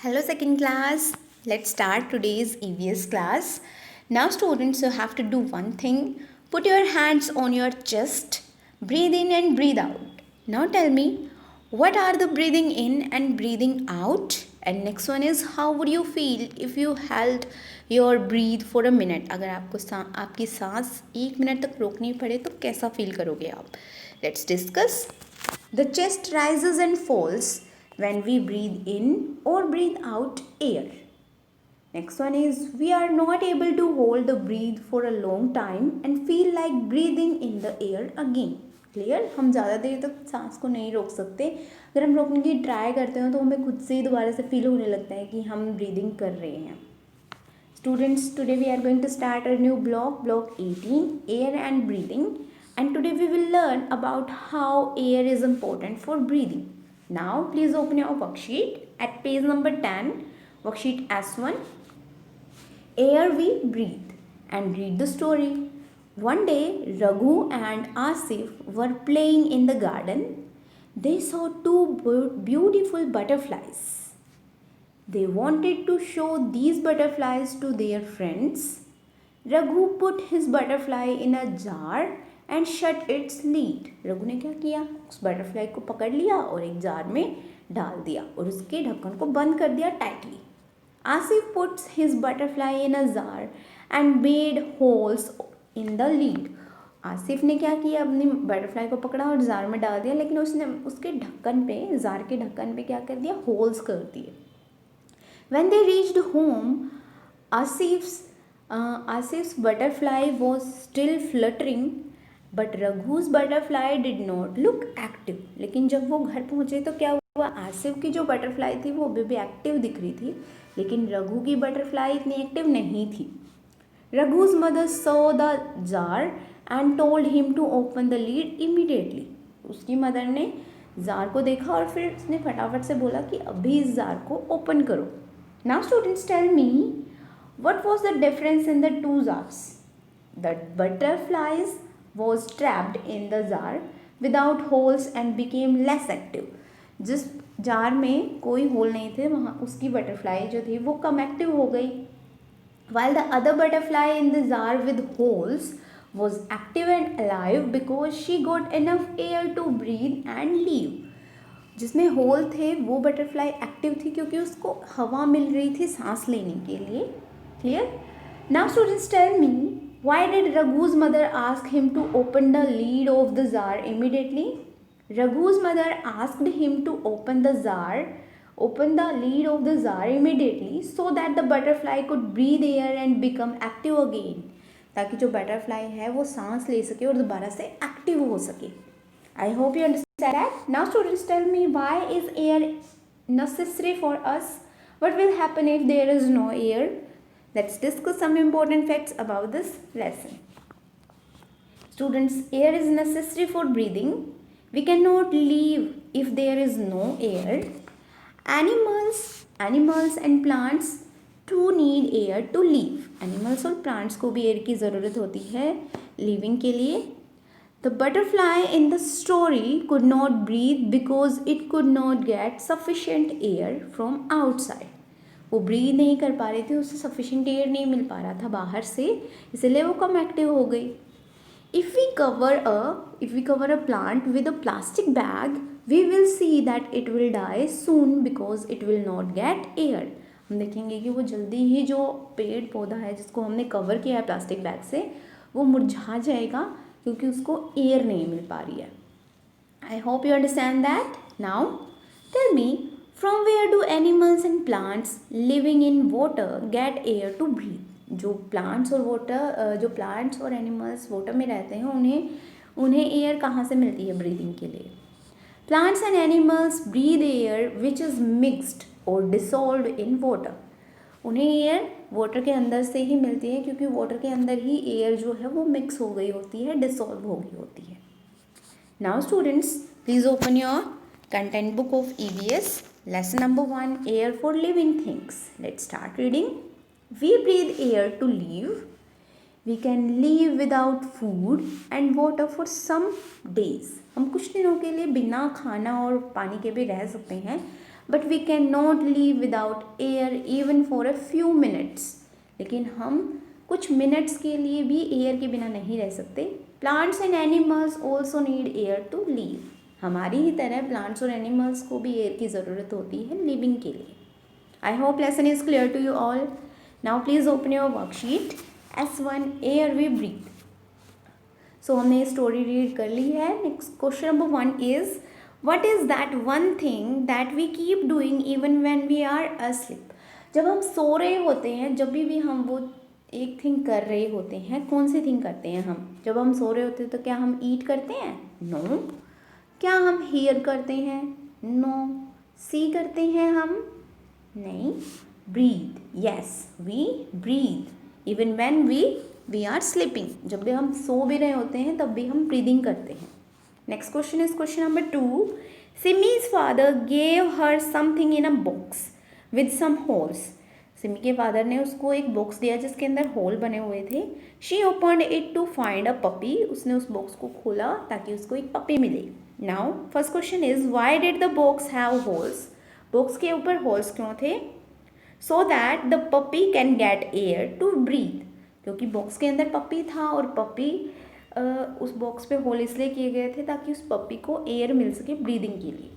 Hello, second class. Let's start today's EVS class. Now, students, you have to do one thing. Put your hands on your chest, breathe in and breathe out. Now, tell me, what are the breathing in and breathing out? And next one is, how would you feel if you held your breathe for a minute? अगर आपकी सांस 1 minute तक रोकनी पड़े तो कैसा feel करोगे आप? Let's discuss. The chest rises and falls when we breathe in or breathe out air. Next one is we are not able to hold the breath for a long time and feel like breathing in the air again. Clear? हम ज़्यादा देर तक सांस को नहीं रोक सकते. अगर हम रोकने की ट्राई करते हैं तो हमें खुद से ही दोबारा से फील होने लगता है कि हम ब्रीदिंग कर रहे हैं. Students, today we are going to start a new block 18, air and breathing. And today we will learn about how air is important for breathing. Now, please open your worksheet at page number 10, worksheet S1. Air we breathe and read the story. One day, Raghu and Asif were playing in the garden. They saw two beautiful butterflies. They wanted to show these butterflies to their friends. Raghu put his butterfly in a jar and shut its lid. Raghu ने क्या किया? उस butterfly को पकड़ लिया और एक jar में डाल दिया और उसके ढक्कन को बंद कर दिया tightly. Asif puts his butterfly in a jar and made holes in the lid. Asif ने क्या किया? अपनी बटरफ्लाई को पकड़ा और जार में डाल दिया, लेकिन उसने उसके ढक्कन पे, जार के ढक्कन पे क्या कर दिया? होल्स कर दिए. When they reached home, Asif's butterfly was still fluttering, but Raghu's butterfly did not look active. लेकिन जब वो घर पहुँचे तो क्या हुआ? आसिफ की जो बटरफ्लाई थी वो अभी भी एक्टिव दिख रही थी, लेकिन रघु की बटरफ्लाई इतनी एक्टिव नहीं थी. Raghu's mother saw the jar and told him to open the lid immediately. उसकी मदर ने जार को देखा और फिर उसने फटाफट से बोला कि अभी इस जार को ओपन करो. Now students, tell me, what was the difference in the two jars? The butterflies was trapped in the jar without holes and became less active. जिस जार में कोई होल नहीं थे वहाँ उसकी बटरफ्लाई जो थी वो कम एक्टिव हो गई. While the other butterfly in the jar with holes was active and alive because she got enough air to breathe and live. जिसमें होल थे वो बटरफ्लाई एक्टिव थी क्योंकि उसको हवा मिल रही थी सांस लेने के लिए. Clear? Now students, tell me, why did Raghu's mother ask him to open the lid of the jar immediately? Raghu's mother asked him to open the lid of the jar immediately so that the butterfly could breathe air and become active again. ताकि जो butterfly है वो सांस ले सके और दोबारा से एक्टिव हो सके. I hope you understand that. Now students, tell me, why is air necessary for us? What will happen if there is no air? Let's discuss some important facts about this lesson. Students, air is necessary for breathing. We cannot live if there is no air. Animals and plants too need air to live. Animals और plants को भी air की ज़रूरत होती है living के लिए. The butterfly in the story could not breathe because it could not get sufficient air from outside. वो breathe नहीं कर पा रही थी, उसे sufficient air नहीं मिल पा रहा था बाहर से, इसलिए वो कम active हो गई. If we cover a plant with a plastic bag, we will see that it will die soon because it will not get air. हम देखेंगे कि वो जल्दी ही जो पेड़ पौधा है जिसको हमने कवर किया है प्लास्टिक बैग से वो मुरझा जाएगा क्योंकि उसको एयर नहीं मिल पा रही है. I hope you understand that. Now tell me, from where do animals and plants living in water get air to breathe? जो प्लांट्स और एनिमल्स वाटर में रहते हैं उन्हें एयर कहाँ से मिलती है ब्रीदिंग के लिए? Plants and animals breathe air which is mixed और डिसॉल्व्ड इन वाटर. उन्हें एयर वाटर के अंदर से ही मिलती है क्योंकि वाटर के अंदर ही एयर जो है वो मिक्स हो गई होती है, डिसॉल्व हो गई होती है. Now students, please open your content book of EVS, lesson number 1, air for living things. Let's start reading. We breathe air to live. We can live without food and water for some days. हम कुछ दिनों के लिए बिना खाना और पानी के भी रह सकते हैं, but we can not live without air even for a few minutes. लेकिन हम कुछ मिनट्स के लिए भी एयर के बिना नहीं रह सकते। Plants and animals also need air to live. हमारी ही तरह प्लांट्स और एनिमल्स को भी एयर की ज़रूरत होती है लिविंग के लिए। I hope lesson is clear to you all. Now please open your worksheet. S1 air we breathe. So हमने ये स्टोरी रीड कर ली है। Next question number 1 is what is that one thing that we keep doing even when we are asleep. जब हम सो रहे होते हैं, जब भी हम वो एक थिंग कर रहे होते हैं, कौन सी थिंग करते हैं हम? जब हम सो रहे होते हैं तो क्या हम ईट करते हैं? नो। क्या हम हियर करते हैं? नो। सी करते हैं हम? नहीं। Breathe, yes we breathe even when we are sleeping. जब भी हम सो भी रहे होते हैं तब भी हम ब्रीदिंग करते हैं। Next question is question number 2। Simi's father gave her something in a box with some holes. Simi के फादर ने उसको एक बॉक्स दिया जिसके अंदर होल बने हुए थे। She opened it to find a puppy. उसने उस बॉक्स को खोला ताकि उसको एक पपी मिले। Now first question is why did the box have holes. Box के ऊपर होल्स क्यों थे? So that the puppy can get air to breathe. क्योंकि बॉक्स के अंदर पपी था और पपी उस बॉक्स पे होल इसलिए किए गए थे ताकि उस पपी को एयर मिल सके ब्रीदिंग के लिए।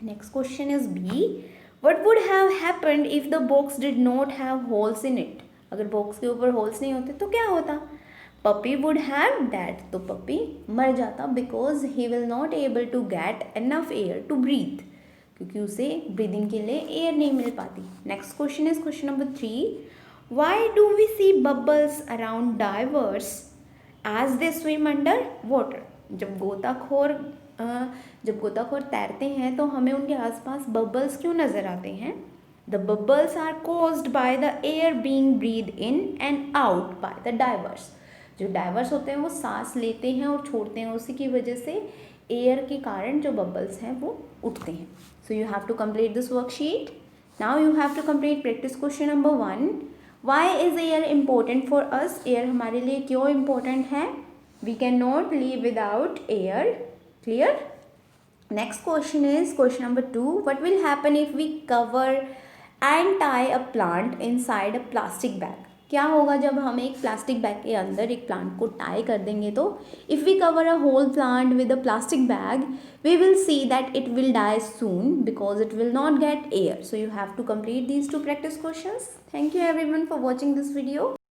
Next question is B. What would have happened if the box did not have holes in it? अगर बॉक्स के ऊपर होल्स नहीं होते तो क्या होता? Puppy would have that. तो पपी मर जाता because he will not able to get enough air to breathe. क्योंकि उसे ब्रीदिंग के लिए एयर नहीं मिल पाती। Next question is question number 3। Why do we see bubbles around divers as they swim under water. जब गोताखोर तैरते हैं तो हमें उनके आसपास बबल्स क्यों नज़र आते हैं? The bubbles are caused by the air being breathe in and out by the divers. जो डाइवर्स होते हैं वो सांस लेते हैं और छोड़ते हैं, उसी की वजह से एयर के कारण जो बबल्स हैं वो उठते हैं। So you have to complete this worksheet. Now you have to complete practice question number 1। Why is air important for us. Air हमारे लिए क्यों इम्पोर्टेंट है? We can not live without air. Clear? Next question is question number 2. What will happen if we cover and tie a plant inside a plastic bag? क्या होगा जब हम एक plastic bag के अंदर एक प्लांट को टाई कर देंगे तो if we cover a whole plant with a plastic bag, we will see that it will die soon because it will not get air. So you have to complete these two practice questions. Thank you everyone for watching this video.